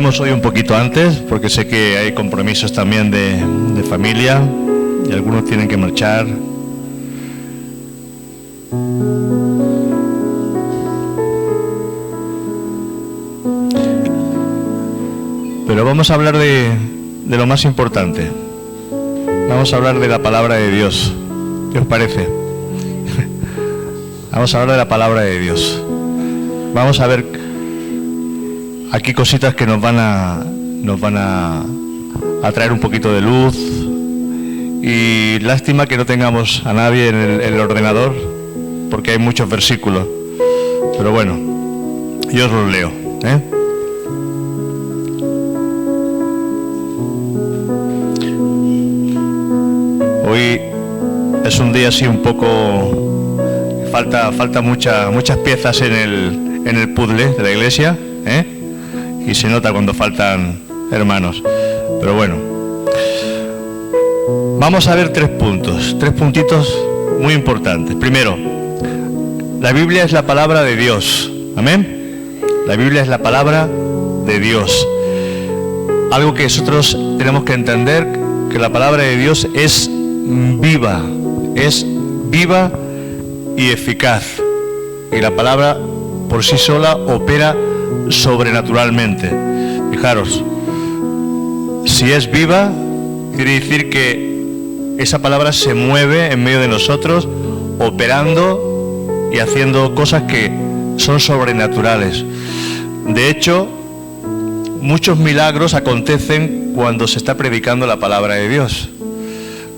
Empezaremos hoy un poquito antes, porque sé que hay compromisos también de familia y algunos tienen que marchar. Pero vamos a hablar de lo más importante. Vamos a hablar de la palabra de Dios. ¿Qué os parece? Vamos a hablar de la palabra de Dios. Vamos a ver aquí cositas que nos van a traer un poquito de luz. Y lástima que no tengamos a nadie en el ordenador, porque hay muchos versículos. Pero bueno, yo os los leo, ¿eh? Hoy es un día así un poco... Falta muchas piezas en el puzzle de la iglesia, ¿eh? Y se nota cuando faltan hermanos. Pero bueno, vamos a ver tres puntitos muy importantes. Primero, la Biblia es la palabra de Dios. Amén. La Biblia es la palabra de Dios. Algo que nosotros tenemos que entender, que la palabra de Dios es viva y eficaz, y la palabra por sí sola opera sobrenaturalmente. Fijaros, si es viva, quiere decir que esa palabra se mueve en medio de nosotros, operando y haciendo cosas que son sobrenaturales. De hecho, muchos milagros acontecen cuando se está predicando la palabra de Dios.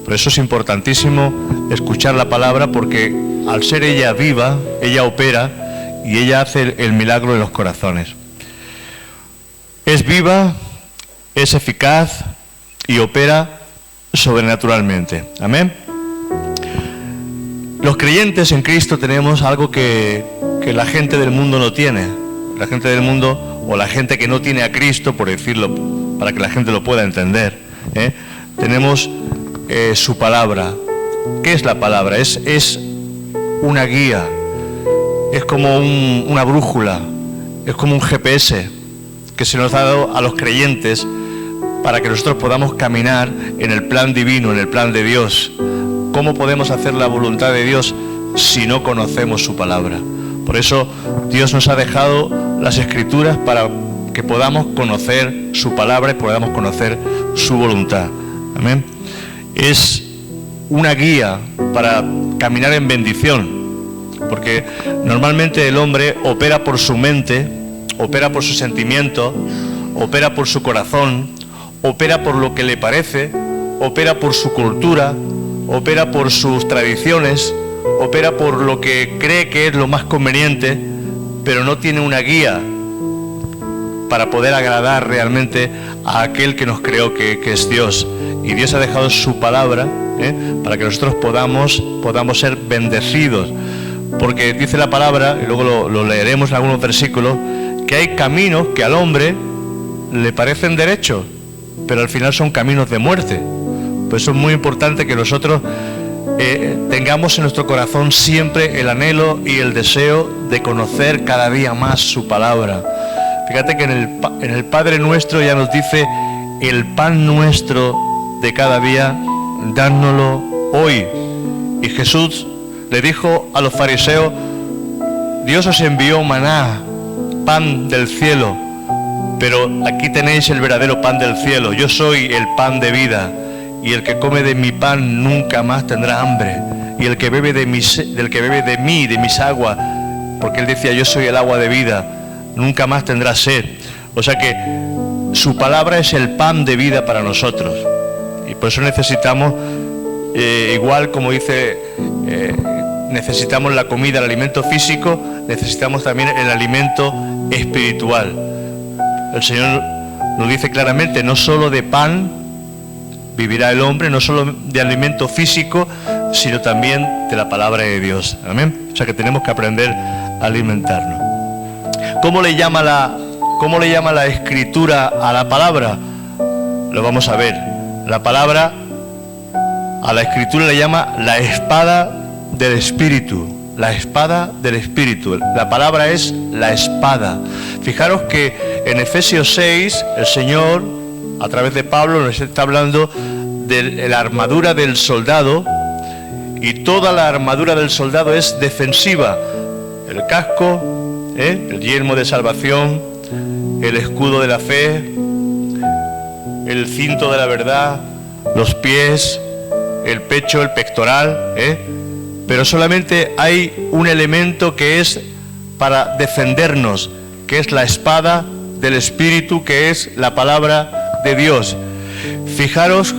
Por eso es importantísimo escuchar la palabra, porque al ser ella viva, ella opera y ella hace el milagro en los corazones. Es viva, es eficaz y opera sobrenaturalmente. Amén. Los creyentes en Cristo tenemos algo que la gente del mundo no tiene. La gente del mundo, o la gente que no tiene a Cristo, por decirlo, para que la gente lo pueda entender, tenemos su palabra. ¿Qué es la palabra? Es una guía, es como una brújula, es como un GPS que se nos ha dado a los creyentes para que nosotros podamos caminar en el plan divino, en el plan de Dios. ¿Cómo podemos hacer la voluntad de Dios si no conocemos su palabra? Por eso Dios nos ha dejado las Escrituras para que podamos conocer su palabra y podamos conocer su voluntad. Amén. Es una guía para caminar en bendición, porque normalmente el hombre opera por su mente, opera por su sentimiento, opera por su corazón, opera por lo que le parece, opera por su cultura, opera por sus tradiciones, opera por lo que cree que es lo más conveniente, pero no tiene una guía para poder agradar realmente a aquel que nos creó, que es Dios. Y Dios ha dejado su palabra, para que nosotros podamos ser bendecidos. Porque dice la palabra, y luego lo leeremos en algunos versículos, que hay caminos que al hombre le parecen derechos, pero al final son caminos de muerte. Por eso es muy importante que nosotros tengamos en nuestro corazón siempre el anhelo y el deseo de conocer cada día más su palabra. Fíjate que en el Padre Nuestro ya nos dice: el pan nuestro de cada día, dánoslo hoy. Y Jesús le dijo a los fariseos: Dios os envió maná, pan del cielo, pero aquí tenéis el verdadero pan del cielo. Yo soy el pan de vida, y el que come de mi pan nunca más tendrá hambre, y el que bebe de mis aguas, porque él decía: yo soy el agua de vida, nunca más tendrá sed. O sea que su palabra es el pan de vida para nosotros, y por eso necesitamos, igual como dice, necesitamos la comida, el alimento físico, necesitamos también el alimento espiritual. El Señor nos dice claramente: no solo de pan vivirá el hombre, no solo de alimento físico, sino también de la palabra de Dios. Amén. O sea que tenemos que aprender a alimentarnos. ¿Cómo le llama la Escritura a la palabra? Lo vamos a ver. La palabra a la Escritura le llama la espada del Espíritu. La espada del Espíritu. La palabra es la espada. Fijaros que En Efesios 6, el Señor, a través de Pablo, nos está hablando de la armadura del soldado, y toda la armadura del soldado es defensiva. El casco, el yelmo de salvación, el escudo de la fe, el cinto de la verdad, los pies, el pecho, el pectoral, pero solamente hay un elemento que es para defendernos, que es la espada del Espíritu, que es la palabra de Dios. Fijaros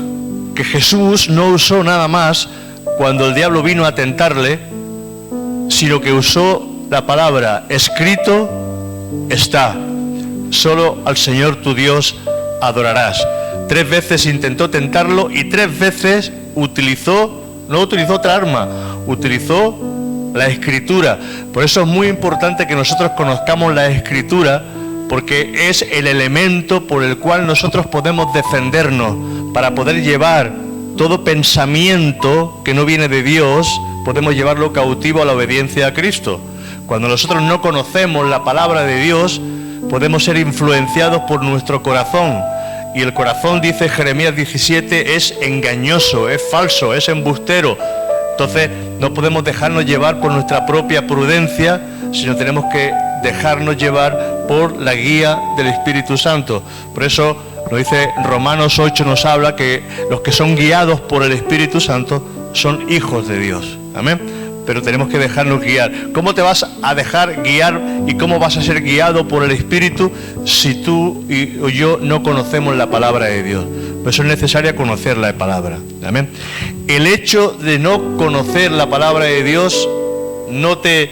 que Jesús no usó nada más cuando el diablo vino a tentarle, sino que usó la palabra: escrito está, solo al Señor tu Dios adorarás. 3 veces intentó tentarlo y 3 veces no utilizó otra arma, utilizó la Escritura. Por eso es muy importante que nosotros conozcamos la Escritura, porque es el elemento por el cual nosotros podemos defendernos, para poder llevar todo pensamiento que no viene de Dios, podemos llevarlo cautivo a la obediencia a Cristo. Cuando nosotros no conocemos la palabra de Dios, podemos ser influenciados por nuestro corazón. Y el corazón, dice Jeremías 17, es engañoso, es falso, es embustero. Entonces no podemos dejarnos llevar por nuestra propia prudencia, sino tenemos que dejarnos llevar por la guía del Espíritu Santo. Por eso nos dice Romanos 8, nos habla que los que son guiados por el Espíritu Santo son hijos de Dios. Amén. Pero tenemos que dejarnos guiar. ¿Cómo te vas a dejar guiar y cómo vas a ser guiado por el Espíritu si tú o yo no conocemos la palabra de Dios? Por eso es necesaria conocer la palabra. Amén. El hecho de no conocer la palabra de Dios no te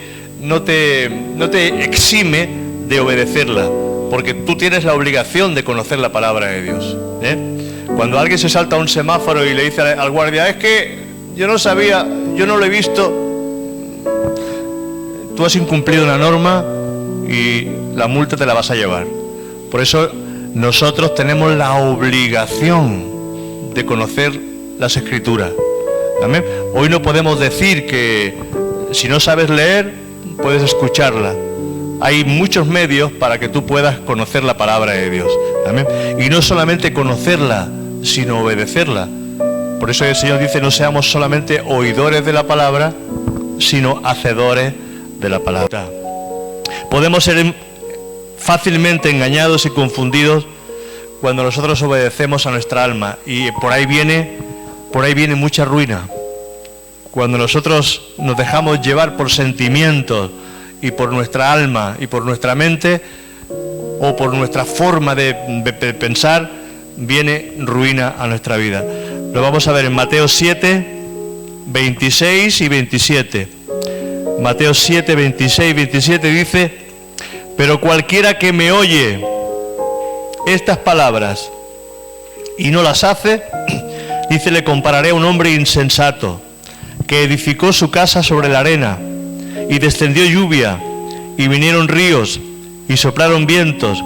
exime de obedecerla, porque tú tienes la obligación de conocer la palabra de Dios. Cuando alguien se salta a un semáforo y le dice al guardia: es que yo no sabía, yo no lo he visto, tú has incumplido una norma y la multa te la vas a llevar. Por eso nosotros tenemos la obligación de conocer las Escrituras. ¿Amén? Hoy no podemos decir que si no sabes leer, puedes escucharla. Hay muchos medios para que tú puedas conocer la palabra de Dios. ¿Amén? Y no solamente conocerla, sino obedecerla. Por eso el Señor dice: no seamos solamente oidores de la palabra, sino hacedores de la palabra. Podemos ser fácilmente engañados y confundidos cuando nosotros obedecemos a nuestra alma, y por ahí viene mucha ruina. Cuando nosotros nos dejamos llevar por sentimientos y por nuestra alma y por nuestra mente o por nuestra forma de pensar, viene ruina a nuestra vida. Lo vamos a ver en Mateo 7, 26 y 27. Mateo 7, 26 y 27 dice: pero cualquiera que me oye estas palabras y no las hace, dice, le compararé a un hombre insensato que edificó su casa sobre la arena, y descendió lluvia, y vinieron ríos, y soplaron vientos,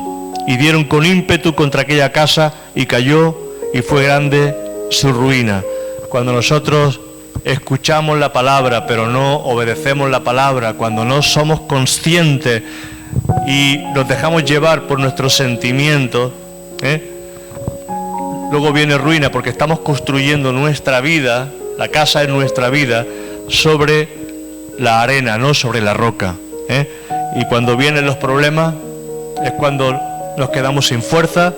y dieron con ímpetu contra aquella casa, y cayó, y fue grande su ruina. Cuando nosotros escuchamos la palabra, pero no obedecemos la palabra, cuando no somos conscientes y nos dejamos llevar por nuestros sentimientos, luego viene ruina, porque estamos construyendo nuestra vida, la casa es nuestra vida, sobre la arena, no sobre la roca. Y cuando vienen los problemas es cuando nos quedamos sin fuerza,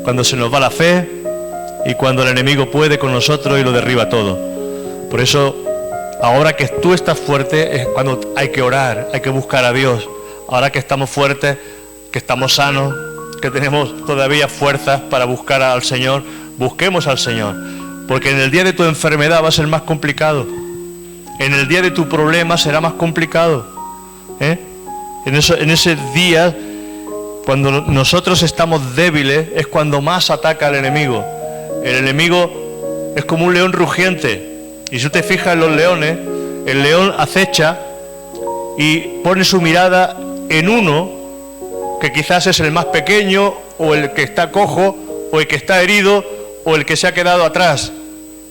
cuando se nos va la fe y cuando el enemigo puede con nosotros y lo derriba todo. Por eso, ahora que tú estás fuerte es cuando hay que orar, hay que buscar a Dios. Ahora que estamos fuertes, que estamos sanos, que tenemos todavía fuerzas para buscar al Señor, busquemos al Señor. Porque en el día de tu enfermedad va a ser más complicado. En el día de tu problema será más complicado. En ese día, cuando nosotros estamos débiles, es cuando más ataca el enemigo. El enemigo es como un león rugiente. Y si tú te fijas en los leones, el león acecha y pone su mirada en uno, que quizás es el más pequeño, o el que está cojo, o el que está herido, o el que se ha quedado atrás.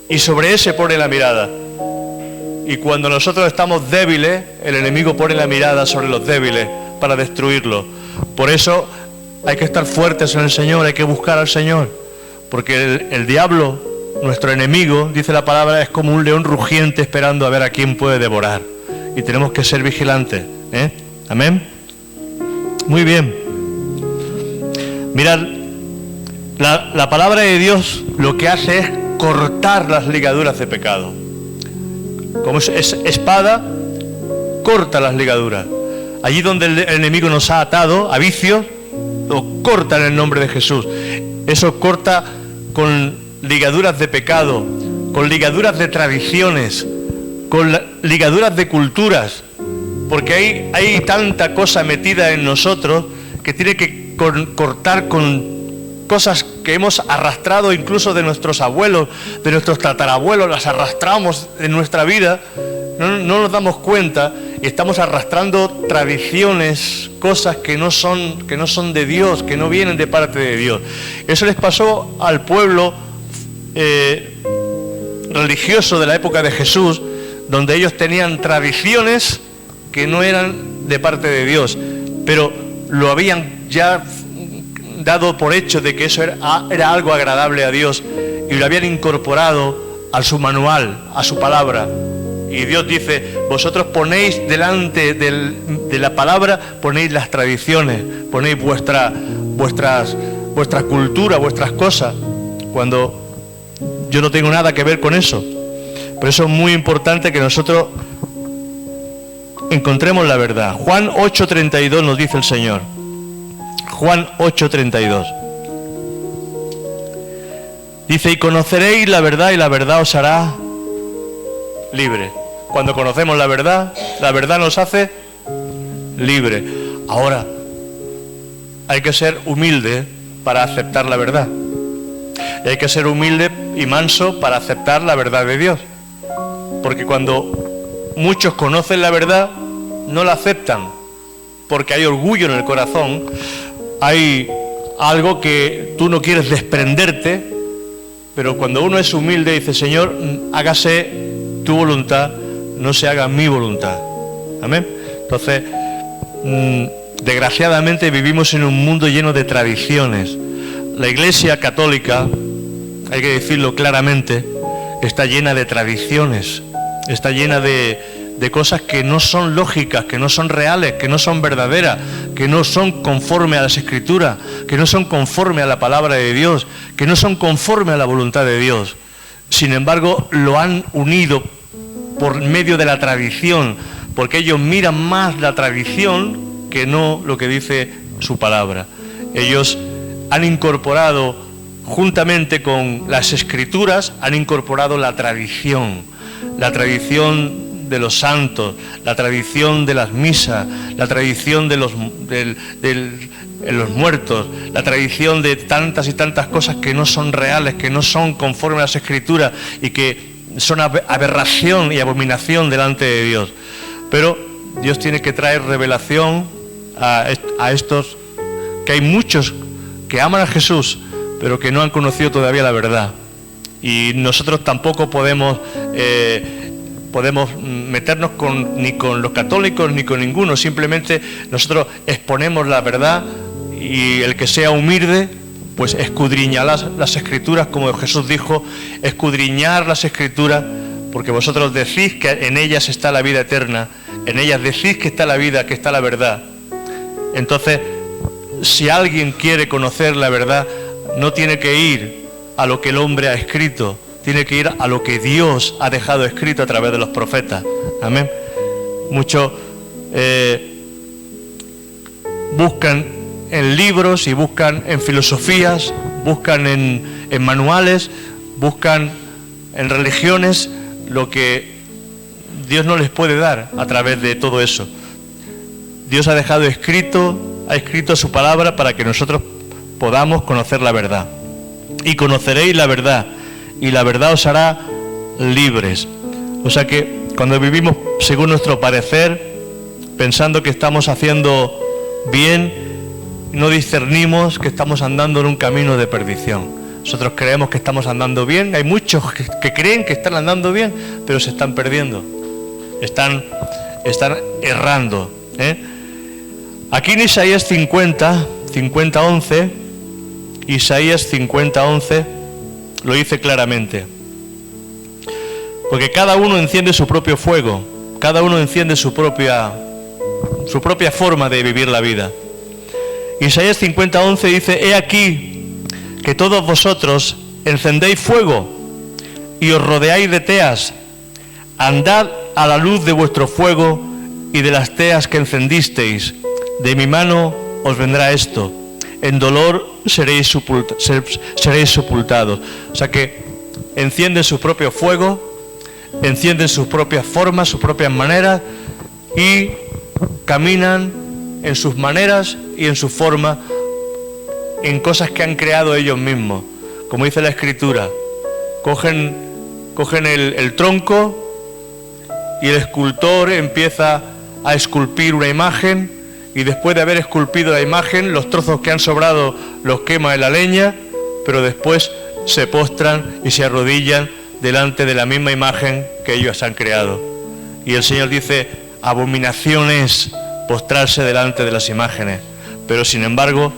Y sobre ese pone la mirada. Y cuando nosotros estamos débiles, el enemigo pone la mirada sobre los débiles para destruirlos. Por eso hay que estar fuertes en el Señor, hay que buscar al Señor, porque el diablo, nuestro enemigo, dice la palabra, es como un león rugiente esperando a ver a quién puede devorar, y tenemos que ser vigilantes, ¿eh? Amén. Muy bien. Mirad, la palabra de Dios lo que hace es cortar las ligaduras de pecado. Como es espada, corta las ligaduras. Allí donde el enemigo nos ha atado a vicios, lo corta en el nombre de Jesús. Eso corta con ligaduras de pecado, con ligaduras de tradiciones, con ligaduras de culturas, porque hay tanta cosa metida en nosotros que tiene que cortar con cosas que hemos arrastrado incluso de nuestros abuelos, de nuestros tatarabuelos, las arrastramos en nuestra vida, no nos damos cuenta y estamos arrastrando tradiciones, cosas que no son de Dios, que no vienen de parte de Dios. Eso les pasó al pueblo religioso de la época de Jesús, donde ellos tenían tradiciones que no eran de parte de Dios, pero lo habían ya dado por hecho de que eso era algo agradable a Dios y lo habían incorporado a su manual, a su palabra. Y Dios dice, vosotros ponéis delante de la palabra, ponéis las tradiciones, ponéis vuestra cultura, vuestras cosas, cuando yo no tengo nada que ver con eso. Por eso es muy importante que nosotros encontremos la verdad. Juan 8:32 nos dice el Señor. Juan 8:32. Dice, y conoceréis la verdad y la verdad os hará libre. Cuando conocemos la verdad nos hace libre. Ahora, hay que ser humilde para aceptar la verdad. Y hay que ser humilde y manso para aceptar la verdad de Dios. Porque cuando muchos conocen la verdad, no la aceptan, porque hay orgullo en el corazón, hay algo que tú no quieres desprenderte, pero cuando uno es humilde dice, Señor, hágase tu voluntad, no se haga mi voluntad. Amén. Entonces, desgraciadamente vivimos en un mundo lleno de tradiciones. La Iglesia católica, hay que decirlo claramente, está llena de tradiciones, está llena de cosas que no son lógicas, que no son reales, que no son verdaderas, que no son conforme a las Escrituras, que no son conforme a la palabra de Dios, que no son conforme a la voluntad de Dios. Sin embargo, lo han unido por medio de la tradición, porque ellos miran más la tradición que no lo que dice su palabra. Ellos han incorporado, juntamente con las Escrituras, han incorporado la tradición de los santos, la tradición de las misas, la tradición de los muertos, la tradición de tantas y tantas cosas que no son reales, que no son conforme a las Escrituras y que son aberración y abominación delante de Dios. Pero Dios tiene que traer revelación a estos, que hay muchos que aman a Jesús, pero que no han conocido todavía la verdad. Y nosotros tampoco podemos meternos ni con los católicos ni con ninguno. Simplemente nosotros exponemos la verdad, y el que sea humilde pues escudriñar las Escrituras, como Jesús dijo, escudriñar las Escrituras, porque vosotros decís que en ellas está la vida eterna, en ellas decís que está la vida, que está la verdad. Entonces, si alguien quiere conocer la verdad, no tiene que ir a lo que el hombre ha escrito, tiene que ir a lo que Dios ha dejado escrito a través de los profetas. Amén. Muchos buscan en libros y buscan en filosofías, buscan en manuales, buscan en religiones lo que Dios no les puede dar a través de todo eso. Dios ha dejado escrito, ha escrito su palabra para que nosotros podamos conocer la verdad. Y conoceréis la verdad, y la verdad os hará libres. O sea que cuando vivimos según nuestro parecer, pensando que estamos haciendo bien, no discernimos que estamos andando en un camino de perdición. Nosotros creemos que estamos andando bien. Hay muchos que creen que están andando bien, pero se están perdiendo. Están errando. Aquí en Isaías 50, 50:11, Isaías 50:11 lo dice claramente. Porque cada uno enciende su propio fuego, cada uno enciende su propia forma de vivir la vida. Isaías 50:11 dice: he aquí que todos vosotros encendéis fuego y os rodeáis de teas. Andad a la luz de vuestro fuego y de las teas que encendisteis. De mi mano os vendrá esto. En dolor seréis sepultados. O sea que encienden su propio fuego, encienden sus propias formas, sus propias maneras y caminan en sus maneras y en su forma, en cosas que han creado ellos mismos. Como dice la Escritura, cogen el tronco y el escultor empieza a esculpir una imagen, y después de haber esculpido la imagen, los trozos que han sobrado los quema en la leña, pero después se postran y se arrodillan delante de la misma imagen que ellos han creado. Y el Señor dice: abominación es postrarse delante de las imágenes. Pero sin embargo,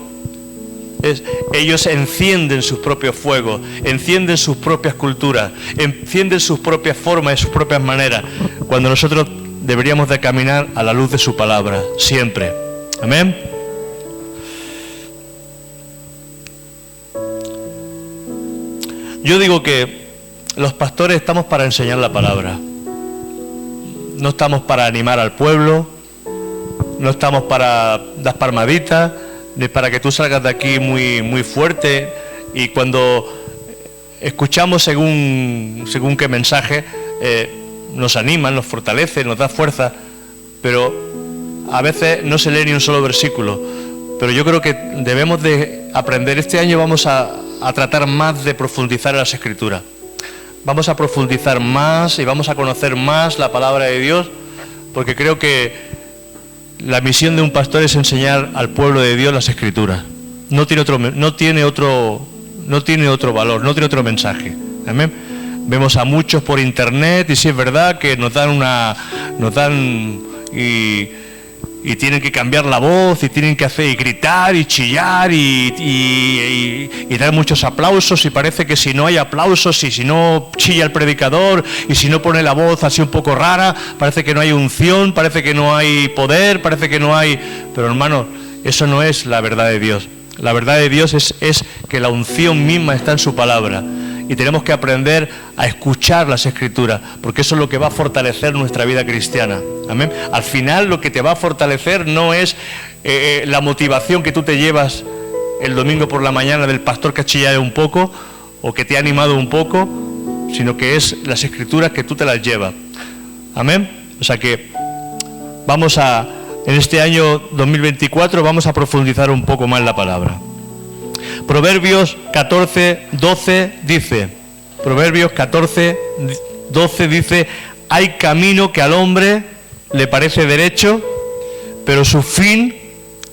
ellos encienden sus propios fuegos, encienden sus propias culturas, encienden sus propias formas y sus propias maneras, cuando nosotros deberíamos de caminar a la luz de su palabra, siempre. Amén. Yo digo que los pastores estamos para enseñar la palabra. No estamos para animar al pueblo, no estamos para dar palmaditas, ni para que tú salgas de aquí muy fuerte, y cuando escuchamos según qué mensaje nos animan, nos fortalece, nos da fuerza, pero a veces no se lee ni un solo versículo. Pero yo creo que debemos de aprender. Este año vamos a tratar más de profundizar en las Escrituras. Vamos a profundizar más y vamos a conocer más la palabra de Dios, porque creo que la misión de un pastor es enseñar al pueblo de Dios las Escrituras. No tiene otro valor, no tiene otro mensaje. Amén. Vemos a muchos por internet, y sí es verdad que nos dan y tienen que cambiar la voz, y tienen que hacer y gritar y chillar y dar muchos aplausos, y parece que si no hay aplausos y si no chilla el predicador y si no pone la voz así un poco rara, parece que no hay unción, parece que no hay poder, parece que no hay... Pero hermanos, eso no es la verdad de Dios. La verdad de Dios es que la unción misma está en su palabra, y tenemos que aprender a escuchar las Escrituras, porque eso es lo que va a fortalecer nuestra vida cristiana. Amén. Al final lo que te va a fortalecer no es la motivación que tú te llevas el domingo por la mañana del pastor que ha chillado un poco o que te ha animado un poco, sino que es las Escrituras que tú te las llevas. Amén. O sea que en este año 2024 vamos a profundizar un poco más en la palabra. Proverbios 14:12 dice, Proverbios 14:12 dice: hay camino que al hombre le parece derecho, pero su fin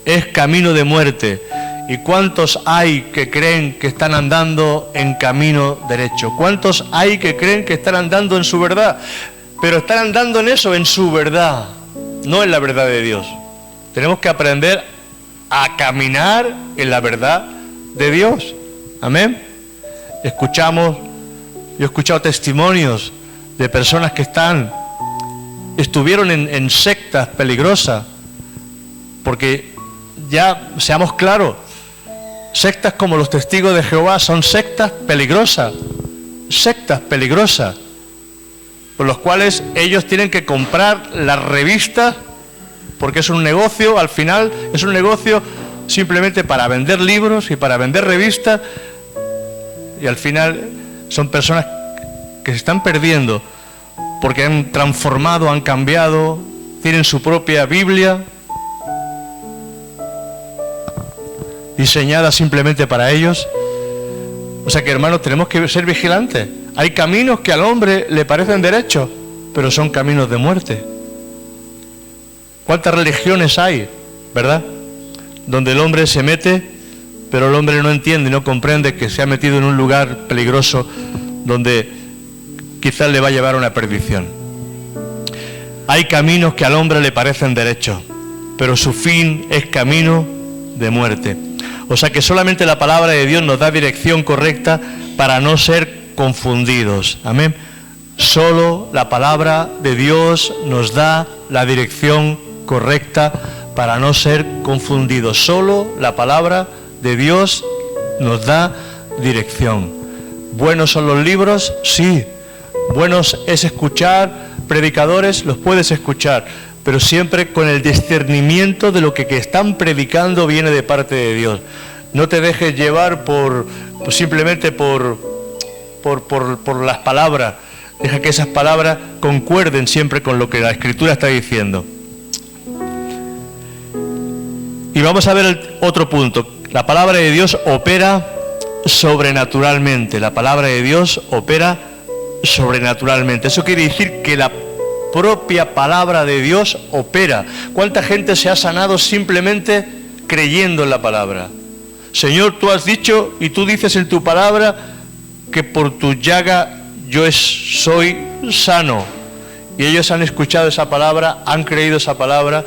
es camino de muerte. ¿Y cuántos hay que creen que están andando en camino derecho? ¿Cuántos hay que creen que están andando en su verdad? Pero están andando en eso, en su verdad, no en la verdad de Dios. Tenemos que aprender a caminar en la verdad de Dios. Amén. Yo he escuchado testimonios de personas que estuvieron en sectas peligrosas, porque ya seamos claros, sectas como los Testigos de Jehová son sectas peligrosas, por los cuales ellos tienen que comprar las revistas, porque es un negocio, al final es un negocio simplemente para vender libros y para vender revistas, y al final son personas que se están perdiendo porque han transformado, han cambiado, tienen su propia Biblia diseñada simplemente para ellos. O sea que, hermanos, tenemos que ser vigilantes. Hay caminos que al hombre le parecen derechos, pero son caminos de muerte. ¿Cuántas religiones hay, verdad?, donde el hombre se mete, pero el hombre no entiende y no comprende que se ha metido en un lugar peligroso donde quizás le va a llevar a una perdición. Hay caminos que al hombre le parecen derechos, pero su fin es camino de muerte. O sea que solamente la palabra de Dios nos da dirección correcta para no ser confundidos. Amén. Solo la palabra de Dios nos da la dirección correcta para no ser confundidos. Solo la palabra de Dios nos da dirección. ¿Buenos son los libros? Sí. Buenos es escuchar predicadores, los puedes escuchar, pero siempre con el discernimiento de lo que están predicando viene de parte de Dios. No te dejes llevar simplemente por las palabras. Deja que esas palabras concuerden siempre con lo que la Escritura está diciendo. Y vamos a ver el otro punto. La palabra de Dios opera sobrenaturalmente. La palabra de Dios opera sobrenaturalmente. Eso quiere decir que la propia palabra de Dios opera. ¿Cuánta gente se ha sanado simplemente creyendo en la palabra? Señor, tú has dicho y tú dices en tu palabra que por tu llaga yo soy sano. Y ellos han escuchado esa palabra, han creído esa palabra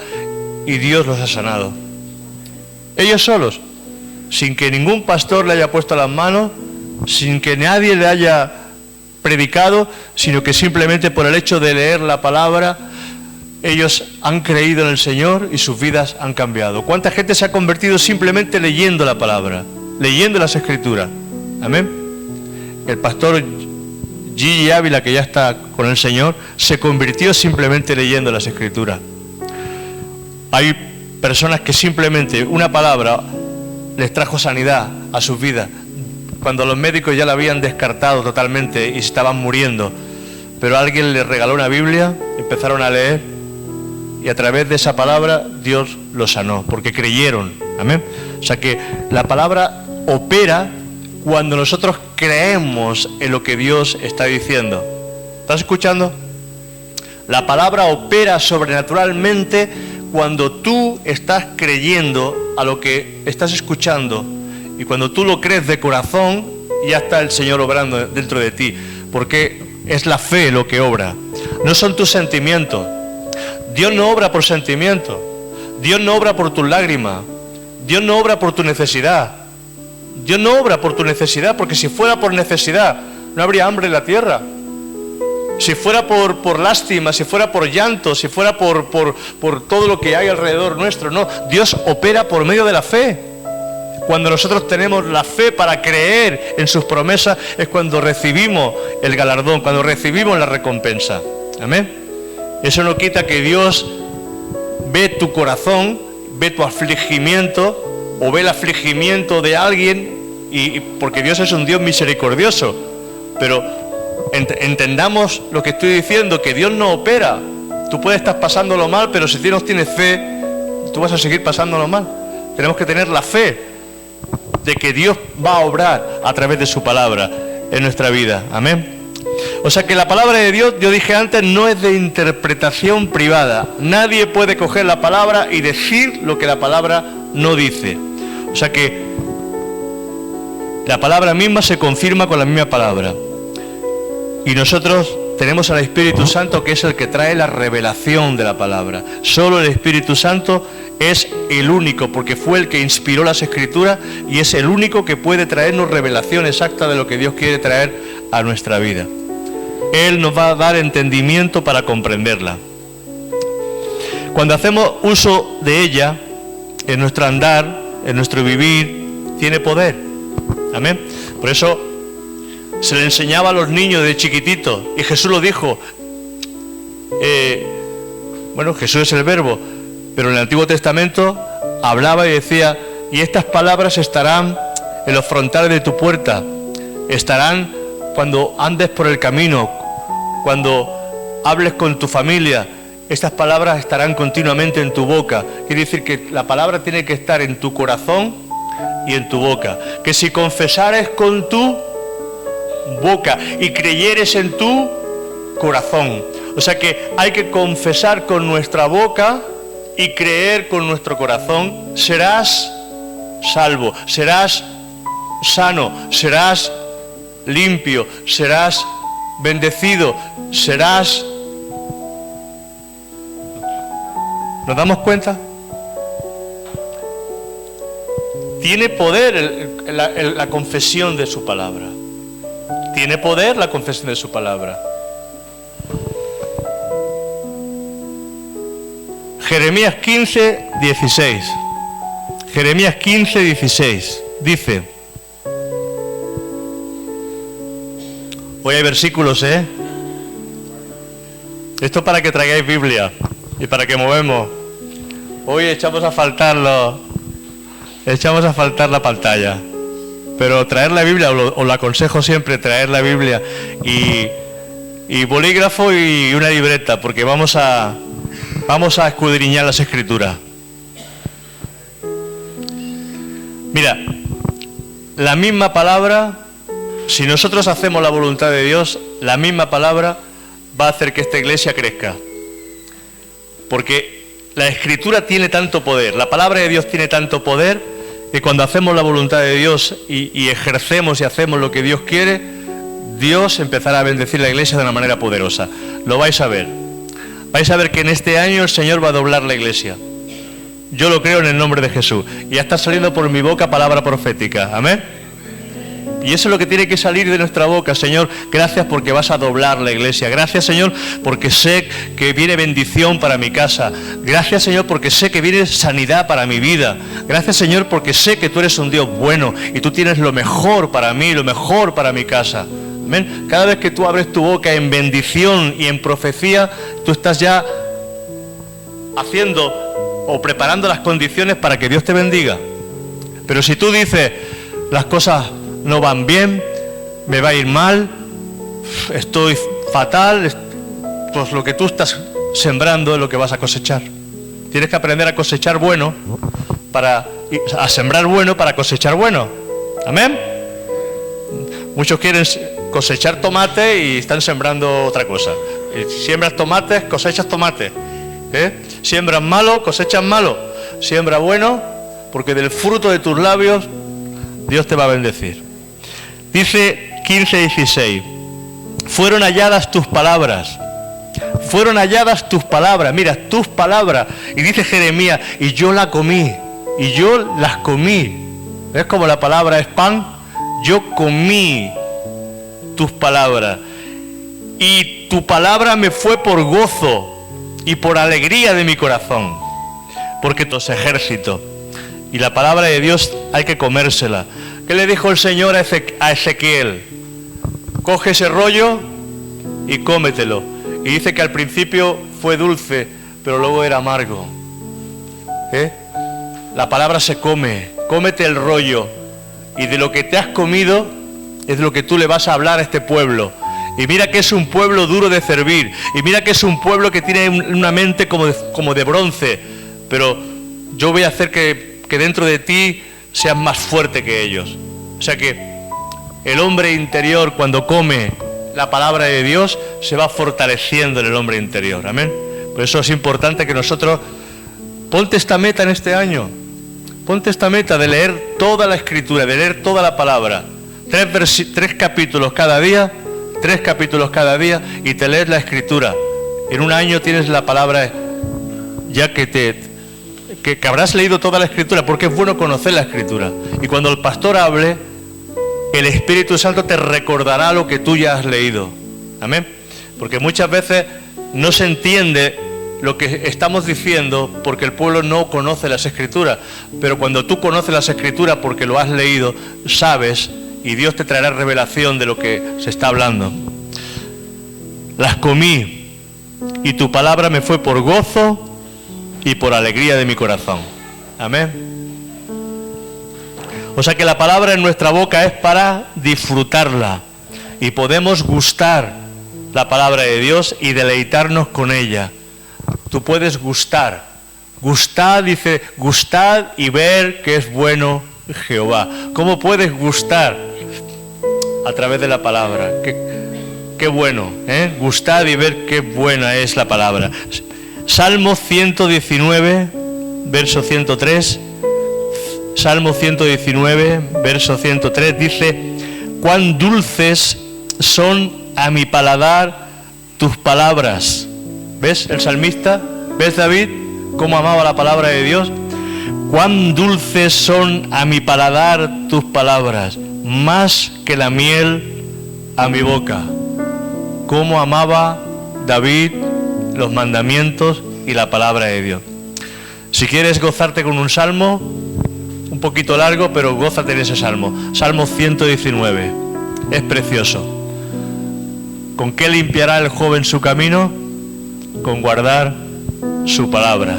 y Dios los ha sanado. Ellos solos, sin que ningún pastor le haya puesto las manos, sin que nadie le haya predicado, sino que simplemente por el hecho de leer la palabra, ellos han creído en el Señor y sus vidas han cambiado. ¿Cuánta gente se ha convertido simplemente leyendo la palabra, leyendo las Escrituras? Amén. El pastor Gigi Ávila, que ya está con el Señor, se convirtió simplemente leyendo las Escrituras. Hay personas que simplemente una palabra les trajo sanidad a sus vidas, cuando los médicos ya la habían descartado totalmente y estaban muriendo, pero alguien les regaló una Biblia, empezaron a leer y a través de esa palabra Dios los sanó, porque creyeron. Amén. O sea que la palabra opera cuando nosotros creemos en lo que Dios está diciendo. ¿Estás escuchando? La palabra opera sobrenaturalmente cuando tú estás creyendo a lo que estás escuchando. Y cuando tú lo crees de corazón, ya está el Señor obrando dentro de ti. Porque es la fe lo que obra. No son tus sentimientos. Dios no obra por sentimientos. Dios no obra por tus lágrimas. Dios no obra por tu necesidad. Dios no obra por tu necesidad, porque si fuera por necesidad, no habría hambre en la tierra. Si fuera por lástima, si fuera por llanto, si fuera por todo lo que hay alrededor nuestro, no. Dios opera por medio de la fe. Cuando nosotros tenemos la fe para creer en sus promesas, es cuando recibimos el galardón, cuando recibimos la recompensa. Amén. Eso no quita que Dios ve tu corazón, ve tu afligimiento, o ve el afligimiento de alguien, y porque Dios es un Dios misericordioso. Pero entendamos lo que estoy diciendo, que Dios no opera. Tú puedes estar pasándolo mal, pero si no tienes fe, tú vas a seguir pasándolo mal. Tenemos que tener la fe de que Dios va a obrar a través de su palabra en nuestra vida. Amén. O sea que la palabra de Dios, yo dije antes, no es de interpretación privada. Nadie puede coger la palabra y decir lo que la palabra no dice. O sea que la palabra misma se confirma con la misma palabra. Y nosotros tenemos al Espíritu Santo, que es el que trae la revelación de la palabra. Solo el Espíritu Santo es el único, porque fue el que inspiró las Escrituras y es el único que puede traernos revelación exacta de lo que Dios quiere traer a nuestra vida. Él nos va a dar entendimiento para comprenderla. Cuando hacemos uso de ella, en nuestro andar, en nuestro vivir, tiene poder. Amén. Por eso se le enseñaba a los niños de chiquititos, y Jesús lo dijo. Jesús es el verbo, pero en el Antiguo Testamento hablaba y decía: y estas palabras estarán en los frontales de tu puerta, estarán cuando andes por el camino, cuando hables con tu familia. Estas palabras estarán continuamente en tu boca. Quiere decir que la palabra tiene que estar en tu corazón y en tu boca. Que si confesares con tu boca y creyeres en tu corazón. O sea que hay que confesar con nuestra boca y creer con nuestro corazón. Serás salvo, serás sano, serás limpio, serás bendecido, serás... ¿Nos damos cuenta? tiene poder la confesión de su palabra. Tiene poder la confesión de su palabra. Jeremías 15, 16. Jeremías 15, 16. Dice, hoy hay versículos, Esto para que traigáis Biblia y para que movemos. Hoy echamos a faltar la pantalla. Pero traer la Biblia, os lo aconsejo siempre, traer la Biblia y bolígrafo y una libreta, porque vamos a escudriñar las Escrituras. Mira, la misma palabra, si nosotros hacemos la voluntad de Dios, la misma palabra va a hacer que esta iglesia crezca. Porque la Escritura tiene tanto poder, la palabra de Dios tiene tanto poder, que cuando hacemos la voluntad de Dios y ejercemos y hacemos lo que Dios quiere, Dios empezará a bendecir la iglesia de una manera poderosa. Lo vais a ver. Vais a ver que en este año el Señor va a doblar la iglesia. Yo lo creo en el nombre de Jesús. Y ya está saliendo por mi boca palabra profética. Amén. Y eso es lo que tiene que salir de nuestra boca. Señor, gracias porque vas a doblar la iglesia. Gracias, Señor, porque sé que viene bendición para mi casa. Gracias, Señor, porque sé que viene sanidad para mi vida. Gracias, Señor, porque sé que tú eres un Dios bueno y tú tienes lo mejor para mí, lo mejor para mi casa. Amén. Cada vez que tú abres tu boca en bendición y en profecía, tú estás ya haciendo o preparando las condiciones para que Dios te bendiga. Pero si tú dices, las cosas no van bien, me va a ir mal, estoy fatal, pues lo que tú estás sembrando es lo que vas a cosechar. Tienes que aprender a cosechar bueno, a sembrar bueno para cosechar bueno. Amén. Muchos quieren cosechar tomate y están sembrando otra cosa. Siembras tomates, cosechas tomate. Siembras malo, cosechas malo. Siembra bueno, porque del fruto de tus labios Dios te va a bendecir. Dice 15:16, fueron halladas tus palabras. Fueron halladas tus palabras, mira, tus palabras. Y dice Jeremías, y yo la comí, y yo las comí. ¿Ves como la palabra es pan? Yo comí tus palabras. Y tu palabra me fue por gozo y por alegría de mi corazón. Porque tus ejércitos. Y la palabra de Dios hay que comérsela. ¿Qué le dijo el Señor a Ezequiel? Coge ese rollo y cómetelo. Y dice que al principio fue dulce, pero luego era amargo. La palabra se come. Cómete el rollo. Y de lo que te has comido es lo que tú le vas a hablar a este pueblo. Y mira que es un pueblo duro de servir. Y mira que es un pueblo que tiene una mente como de bronce. Pero yo voy a hacer que dentro de ti seas más fuerte que ellos. O sea que el hombre interior, cuando come la palabra de Dios, se va fortaleciendo en el hombre interior. Amén. Por eso es importante que nosotros, ponte esta meta en este año. Ponte esta meta de leer toda la Escritura, de leer toda la palabra. 3 capítulos cada día, 3 capítulos cada día, y te lees la Escritura. En un año tienes la palabra, ya que habrás leído toda la Escritura, porque es bueno conocer la Escritura. Y cuando el pastor hable, el Espíritu Santo te recordará lo que tú ya has leído. Amén. Porque muchas veces no se entiende lo que estamos diciendo porque el pueblo no conoce las Escrituras. Pero cuando tú conoces las Escrituras porque lo has leído, sabes, y Dios te traerá revelación de lo que se está hablando. Las comí y tu palabra me fue por gozo y por alegría de mi corazón. Amén. O sea que la palabra en nuestra boca es para disfrutarla. Y podemos gustar la palabra de Dios y deleitarnos con ella. Tú puedes gustar. Gustad, dice, gustad y ver que es bueno Jehová. ¿Cómo puedes gustar? A través de la palabra. Qué bueno, gustad y ver qué buena es la palabra. Salmo 119, verso 103. Salmo 119, verso 103 dice: cuán dulces son a mi paladar tus palabras. ¿Ves el salmista? ¿Ves David cómo amaba la palabra de Dios? Cuán dulces son a mi paladar tus palabras, más que la miel a mi boca. Cómo amaba David los mandamientos y la palabra de Dios. Si quieres gozarte con un salmo, un poquito largo, pero gózate en ese salmo. Salmo 119. Es precioso. ¿Con qué limpiará el joven su camino? Con guardar su palabra.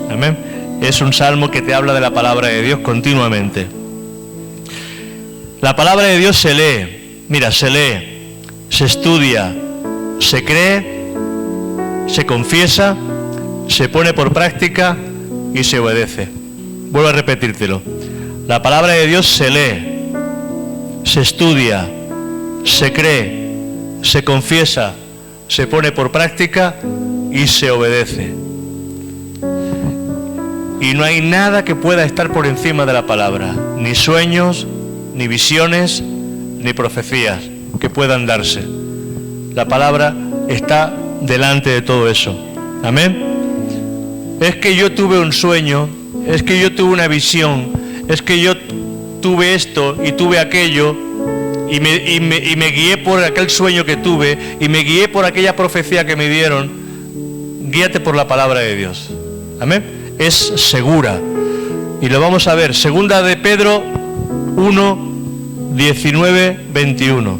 Amén. Es un salmo que te habla de la palabra de Dios continuamente. La palabra de Dios se lee. Mira, se lee, se estudia, se cree, se confiesa, se pone por práctica y se obedece. Vuelvo a repetírtelo. La palabra de Dios se lee, se estudia, se cree, se confiesa, se pone por práctica y se obedece. Y no hay nada que pueda estar por encima de la palabra, ni sueños, ni visiones, ni profecías que puedan darse. La palabra está delante de todo eso. Amén. Es que yo tuve un sueño, es que yo tuve una visión, es que yo tuve esto y tuve aquello, y me guié por aquel sueño que tuve, y me guié por aquella profecía que me dieron. Guíate por la palabra de Dios. Amén. Es segura. Y lo vamos a ver. Segunda de Pedro 1, 19, 21.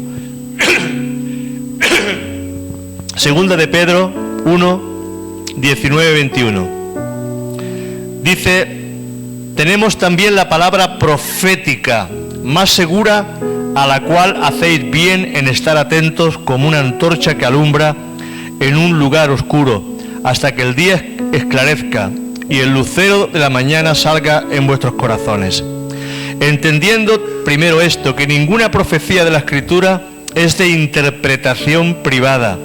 Segunda de Pedro 1, 19, 21. Dice: tenemos también la palabra profética, más segura, a la cual hacéis bien en estar atentos como una antorcha que alumbra en un lugar oscuro, hasta que el día esclarezca y el lucero de la mañana salga en vuestros corazones. Entendiendo primero esto, que ninguna profecía de la Escritura es de interpretación privada,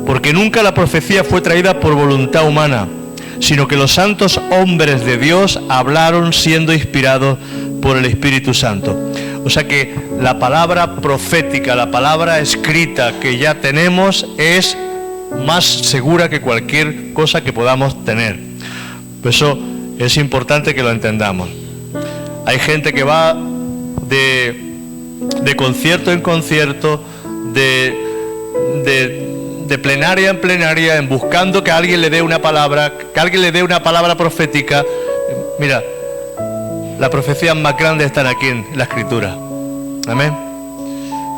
porque nunca la profecía fue traída por voluntad humana, sino que los santos hombres de Dios hablaron siendo inspirados por el Espíritu Santo. O sea que la palabra profética, la palabra escrita que ya tenemos, es más segura que cualquier cosa que podamos tener. Por eso es importante que lo entendamos. Hay gente que va de concierto en concierto, de plenaria en plenaria, en buscando que alguien le dé una palabra, profética. Mira, las profecías más grandes están aquí en la Escritura. Amén.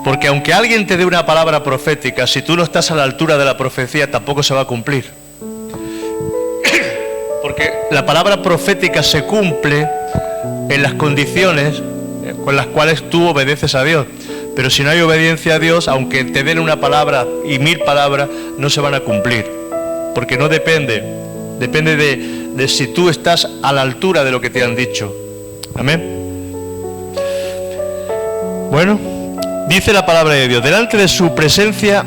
Porque aunque alguien te dé una palabra profética, si tú no estás a la altura de la profecía, tampoco se va a cumplir. Porque la palabra profética se cumple en las condiciones con las cuales tú obedeces a Dios. Pero si no hay obediencia a Dios, aunque te den una palabra y 1000 palabras, no se van a cumplir. Porque no depende de si tú estás a la altura de lo que te han dicho. Amén. Bueno, dice la palabra de Dios: delante de su presencia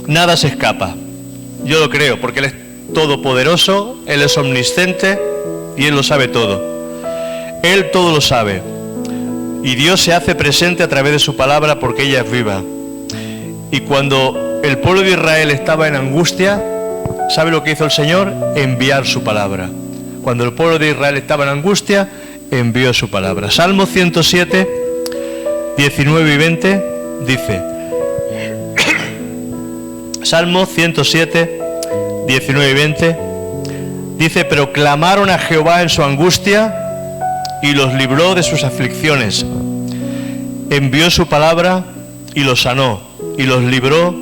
nada se escapa. Yo lo creo, porque Él es todopoderoso, Él es omnisciente y Él lo sabe todo. Él todo lo sabe. Y Dios se hace presente a través de su palabra, porque ella es viva. Y cuando el pueblo de Israel estaba en angustia, ¿sabe lo que hizo el Señor? Enviar su palabra. Cuando el pueblo de Israel estaba en angustia, envió su palabra. Salmo 107, 19 y 20 dice: Salmo 107, 19 y 20 dice: pero clamaron a Jehová en su angustia y los libró de sus aflicciones. Envió su palabra y los sanó y los libró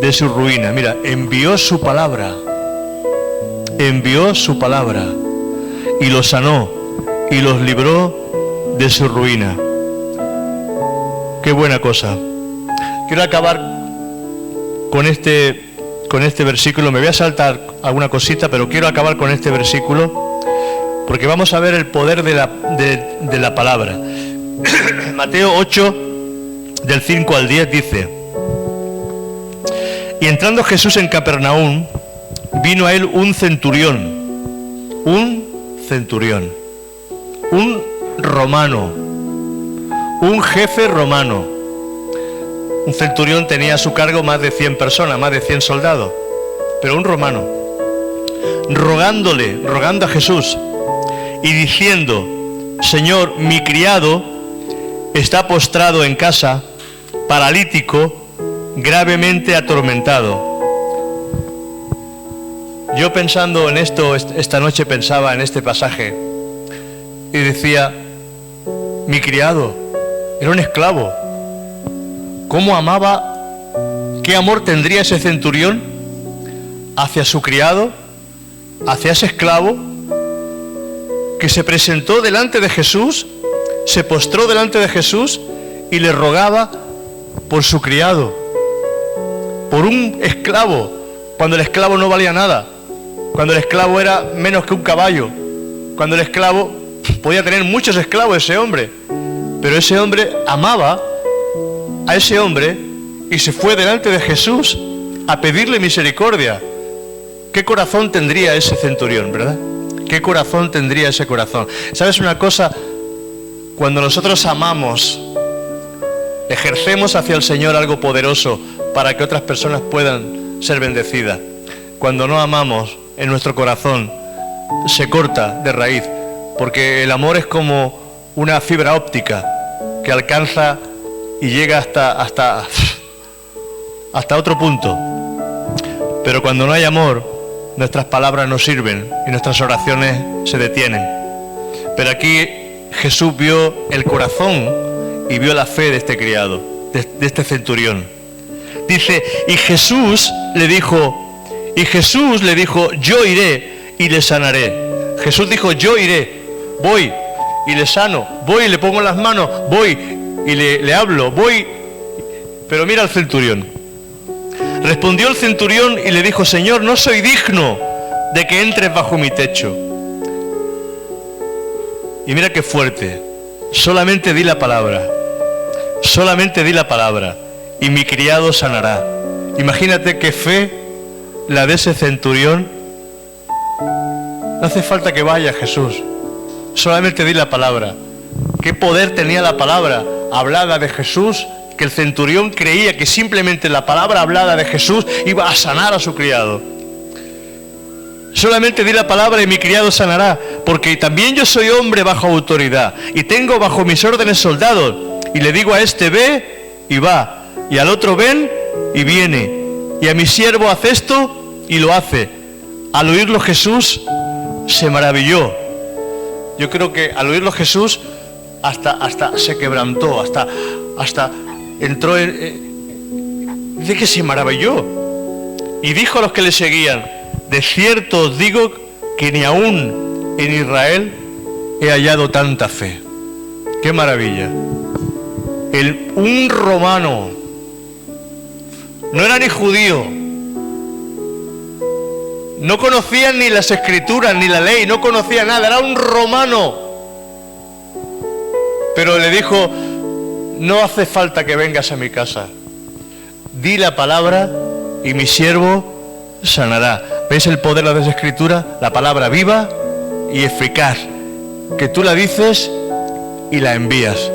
de su ruina. Mira, envió su palabra y los sanó y los libró de su ruina. Qué buena cosa. Quiero acabar con este versículo. Me voy a saltar alguna cosita, pero quiero acabar con este versículo, porque vamos a ver el poder de la palabra. Mateo 8, del 5 al 10 dice: y entrando Jesús en Capernaum, vino a él un centurión, un romano, un jefe romano. Un centurión tenía a su cargo más de 100 personas, más de 100 soldados, pero un romano, rogando a Jesús, y diciendo: Señor, mi criado está postrado en casa, paralítico, gravemente atormentado. Yo pensando en esto, esta noche pensaba en este pasaje y decía: mi criado era un esclavo. ¿Cómo amaba? ¿Qué amor tendría ese centurión hacia su criado, hacia ese esclavo que se presentó delante de Jesús, se postró delante de Jesús y le rogaba por su criado, por un esclavo, cuando el esclavo no valía nada, cuando el esclavo era menos que un caballo, cuando el esclavo podía tener muchos esclavos, ese hombre, pero ese hombre amaba a ese hombre y se fue delante de Jesús a pedirle misericordia. ¿Qué corazón tendría ese centurión, verdad? ¿Qué corazón tendría ese corazón? ¿Sabes una cosa? Cuando nosotros amamos, ejercemos hacia el Señor algo poderoso para que otras personas puedan ser bendecidas. Cuando no amamos, en nuestro corazón se corta de raíz, porque el amor es como una fibra óptica que alcanza y llega hasta otro punto. Pero cuando no hay amor, nuestras palabras no sirven y nuestras oraciones se detienen. Pero aquí Jesús vio el corazón y vio la fe de este criado, de este centurión. Dice, y Jesús le dijo, yo iré y le sanaré. Jesús dijo, yo iré, voy y le sano, voy y le pongo las manos, voy y le hablo, voy. Pero mira al centurión. Respondió el centurión y le dijo, Señor, no soy digno de que entres bajo mi techo. Y mira qué fuerte. Solamente di la palabra. Solamente di la palabra. Y mi criado sanará. Imagínate qué fe la de ese centurión. No hace falta que vaya Jesús. Solamente di la palabra. ¿Qué poder tenía la palabra hablada de Jesús? Que el centurión creía que simplemente la palabra hablada de Jesús iba a sanar a su criado. Solamente di la palabra y mi criado sanará, porque también yo soy hombre bajo autoridad y tengo bajo mis órdenes soldados. Y le digo a este, ve y va, y al otro ven y viene, y a mi siervo haz esto y lo hace. Al oírlo Jesús se maravilló. Yo creo que al oírlo Jesús hasta se quebrantó, hasta entró dice que se maravilló y dijo a los que le seguían, de cierto os digo que ni aún en Israel he hallado tanta fe. ¡Qué maravilla! Un romano, no era ni judío, no conocía ni las escrituras ni la ley, no conocía nada, era un romano, pero le dijo, no hace falta que vengas a mi casa, di la palabra y mi siervo sanará. ¿Veis el poder de las escrituras? La palabra viva y eficaz, que tú la dices y la envías,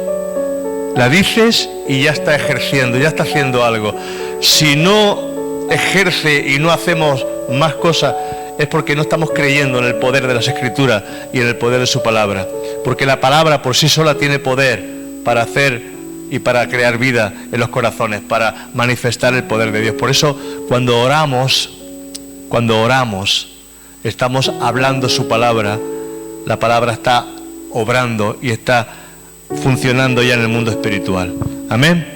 la dices y ya está ejerciendo, ya está haciendo algo. Si no ejerce y no hacemos más cosas, es porque no estamos creyendo en el poder de las escrituras y en el poder de su palabra, porque la palabra por sí sola tiene poder para hacer y para crear vida en los corazones, para manifestar el poder de Dios. Por eso cuando oramos, estamos hablando su palabra, la palabra está obrando y está funcionando ya en el mundo espiritual. Amén.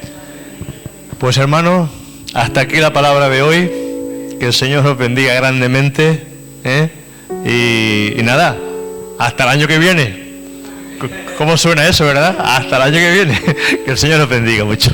Pues hermanos, hasta aquí la palabra de hoy. Que el Señor nos bendiga grandemente, y nada, hasta el año que viene. ¿Cómo suena eso, verdad? Hasta el año que viene. Que el Señor nos bendiga mucho.